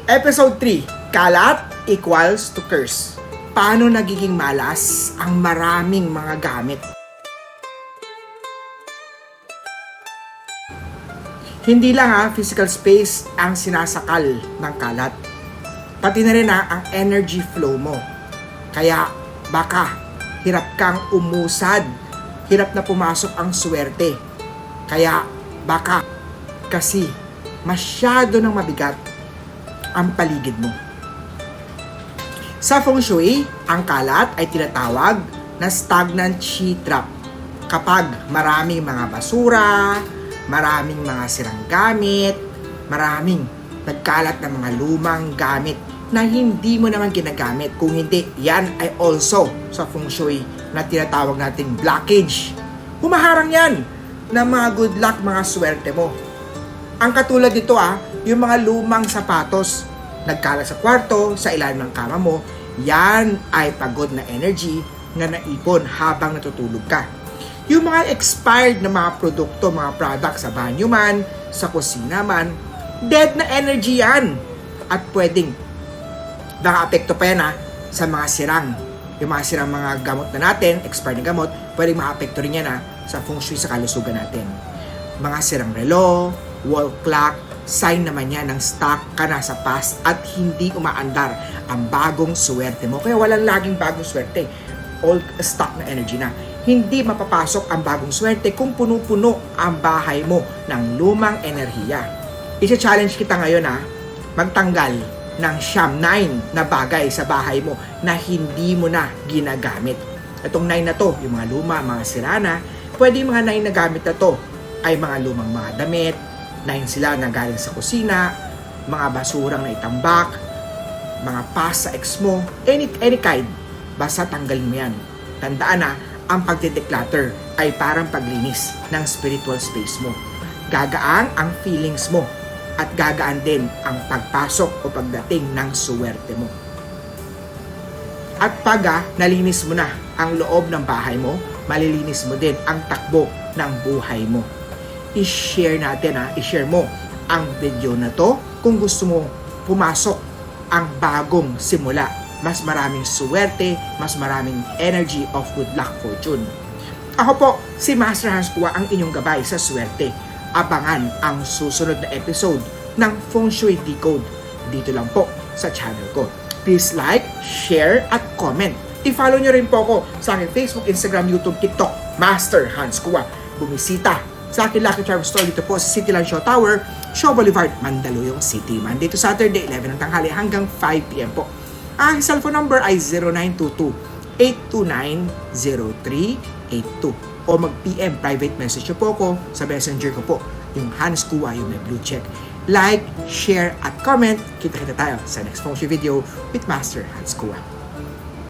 Episode 3, kalat equals to curse. Paano nagiging malas ang maraming mga gamit? Hindi lang physical space ang sinasakal ng kalat. Pati na rin ang energy flow mo. Kaya baka hirap kang umusad, hirap na pumasok ang swerte. Kaya baka kasi masyado ng mabigat ang paligid mo. Sa Feng Shui, ang kalat ay tinatawag na stagnant chi trap. Kapag maraming mga basura, maraming mga sirang gamit, maraming nagkalat ng mga lumang gamit na hindi mo naman ginagamit. Kung hindi, yan ay also sa Feng Shui na tinatawag nating blockage. Humaharang yan ng mga good luck, mga swerte mo. Ang katulad dito yung mga lumang sapatos, nagkalat sa kwarto, sa ilalim ng kama mo, yan ay pagod na energy na naipon habang natutulog ka. Yung mga expired na mga produkto, mga products sa banyo man, sa kusina man, dead na energy yan. At pwedeng naka-apekto pa yan sa mga sirang. Yung mga sirang mga gamot na natin, expired na gamot, pwedeng maka-apekto rin yan sa Feng Shui sa kalusugan natin. Mga sirang relo, wall clock, sign naman yan ng stuck ka na sa past at hindi umaandar ang bagong swerte mo. Kaya walang laging bagong swerte. All stuck na energy na. Hindi mapapasok ang bagong swerte kung puno-puno ang bahay mo ng lumang enerhiya. Isa-challenge kita ngayon magtanggal ng siyam 9 na bagay sa bahay mo na hindi mo na ginagamit. Itong 9 na to, yung mga luma, mga sirana, pwede yung mga 9 na gamit na to ay mga lumang mga damit, 9 sila na galing sa kusina, mga basurang na itambak, mga past sa ex mo, any kind, basta tanggalin mo yan. Tandaan ang pagde-declutter ay parang paglinis ng spiritual space mo. Gagaan ang feelings mo at gagaan din ang pagpasok o pagdating ng suwerte mo. At pag nalinis mo na ang loob ng bahay mo, malilinis mo din ang takbo ng buhay mo. I-share natin i-share mo ang video na to kung gusto mo pumasok ang bagong simula. Mas maraming suwerte, mas maraming energy of good luck fortune. Ako po, si Master Hans Kua, ang inyong gabay sa swerte. Abangan ang susunod na episode ng Feng Shui Decode dito lang po sa channel ko. Please like, share, at comment. I-follow nyo rin po ako sa aking Facebook, Instagram, YouTube, TikTok, Master Hans Kua. Bumisita sa aking Lucky Charm Store dito po sa Cityland Shaw Tower, Shaw Boulevard, Mandaluyong City. Monday to Saturday, 11 ng tanghali hanggang 5 p.m. po. Ang cellphone number ay 0922-829-0382 o mag-PM private message po ako sa messenger ko po, yung Hans Kua, yung may blue check. Like, share, at comment. Kita-kita tayo sa next Feng Shui video with Master Hans Kua.